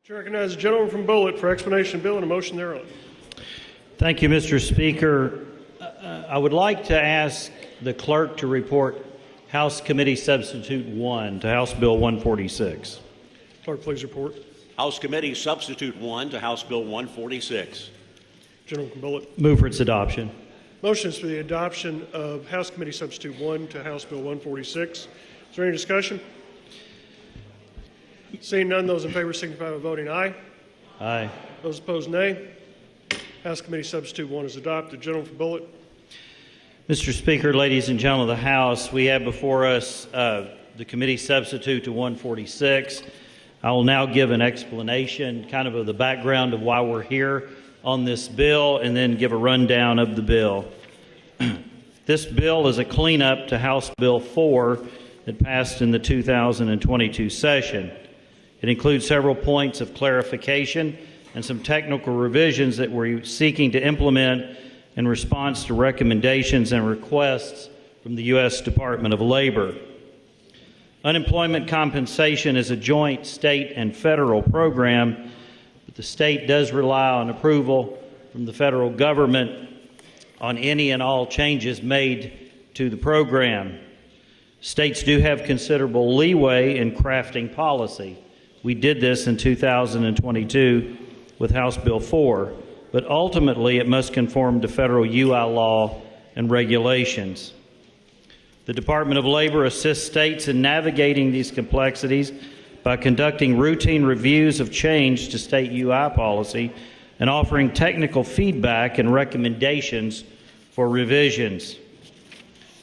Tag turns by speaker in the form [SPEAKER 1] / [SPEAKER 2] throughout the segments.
[SPEAKER 1] Chair recognizes the gentleman from Bullitt for explanation of bill and a motion thereon.
[SPEAKER 2] Thank you, Mr. Speaker. I would like to ask the clerk to report House Committee Substitute 1 to House Bill 146.
[SPEAKER 1] Clerk, please report.
[SPEAKER 3] House Committee Substitute 1 to House Bill 146.
[SPEAKER 1] Gentleman from Bullitt.
[SPEAKER 2] Move for its adoption.
[SPEAKER 1] Motion is for the adoption of House Committee Substitute 1 to House Bill 146. Is there any discussion? Seeing none, those in favor signify by voting aye.
[SPEAKER 2] Aye.
[SPEAKER 1] Those opposed, nay. House Committee Substitute 1 is adopted. Gentleman from Bullitt.
[SPEAKER 2] Mr. Speaker, ladies and gentlemen of the House, we have before us the committee substitute to 146. I will now give an explanation kind of the background of why we're here on this bill and then give a rundown of the bill. This bill is a cleanup to House Bill 4 that passed in the 2022 session. It includes several points of clarification and some technical revisions that we're seeking to implement in response to recommendations and requests from the U.S. Department of Labor. Unemployment compensation is a joint state and federal program, but the state does rely on approval from the federal government on any and all changes made to the program. States do have considerable leeway in crafting policy. We did this in 2022 with House Bill 4, but ultimately it must conform to federal UI law and regulations. The Department of Labor assists states in navigating these complexities by conducting routine reviews of change to state UI policy and offering technical feedback and recommendations for revisions.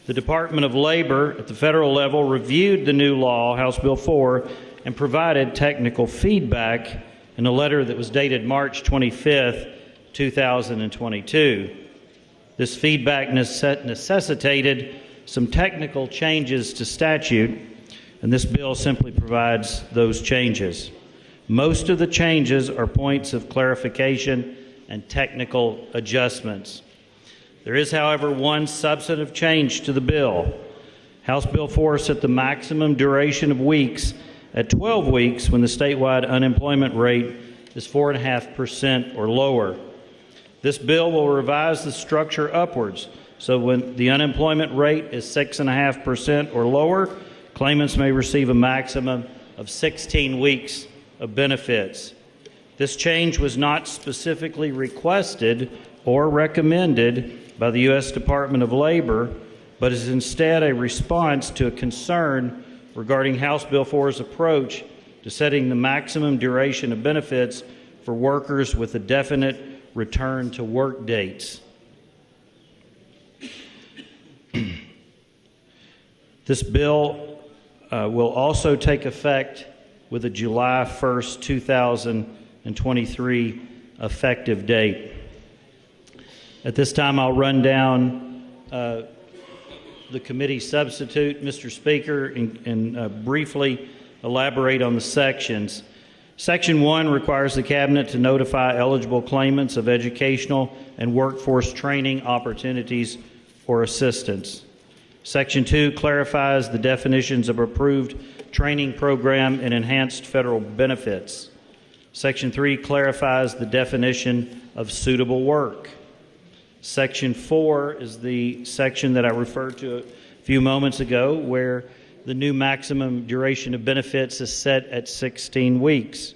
[SPEAKER 2] The Department of Labor at the federal level reviewed the new law, House Bill 4, and provided technical feedback in a letter that was dated March 25th, 2022. This feedback necessitated some technical changes to statute, and this bill simply provides those changes. Most of the changes are points of clarification and technical adjustments. There is, however, one substantive change to the bill. House Bill 4 set the maximum duration of weeks at 12 weeks when the statewide unemployment rate is 4.5% or lower. This bill will revise the structure upwards, so when the unemployment rate is 6.5% or lower, claimants may receive a maximum of 16 weeks of benefits. This change was not specifically requested or recommended by the U.S. Department of Labor, but is instead a response to a concern regarding House Bill 4's approach to setting the maximum duration of benefits for workers with a definite return to work dates. This bill will also take effect with a July 1st, 2023 effective date. At this time, I'll run down the committee substitute, Mr. Speaker, and briefly elaborate on the sections. Section 1 requires the Cabinet to notify eligible claimants of educational and workforce training opportunities or assistance. Section 2 clarifies the definitions of approved training program and enhanced federal benefits. Section 3 clarifies the definition of suitable work. Section 4 is the section that I referred to a few moments ago, where the new maximum duration of benefits is set at 16 weeks.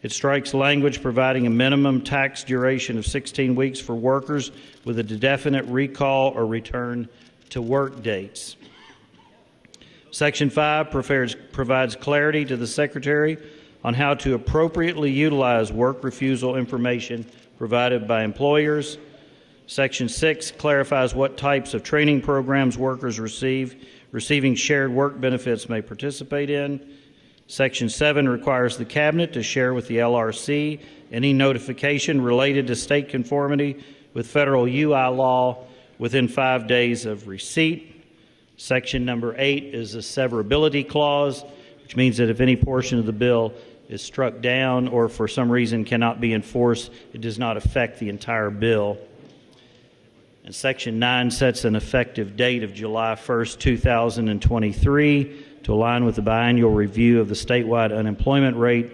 [SPEAKER 2] It strikes language providing a minimum tax duration of 16 weeks for workers with a definite recall or return to work dates. Section 5 provides clarity to the Secretary on how to appropriately utilize work refusal information provided by employers. Section 6 clarifies what types of training programs workers receiving shared work benefits may participate in. Section 7 requires the Cabinet to share with the LRC any notification related to state conformity with federal UI law within 5 days of receipt. Section number 8 is a severability clause, which means that if any portion of the bill is struck down or for some reason cannot be enforced, it does not affect the entire bill. And Section 9 sets an effective date of July 1st, 2023 to align with the biannual review of the statewide unemployment rate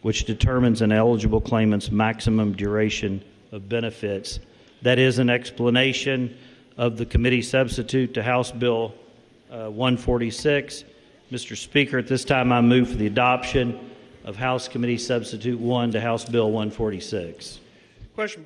[SPEAKER 2] which determines an eligible claimant's maximum duration of benefits. That is an explanation of the committee substitute to House Bill 146. Mr. Speaker, at this time I move for the adoption of House Committee Substitute 1 to House Bill 146.
[SPEAKER 1] Question.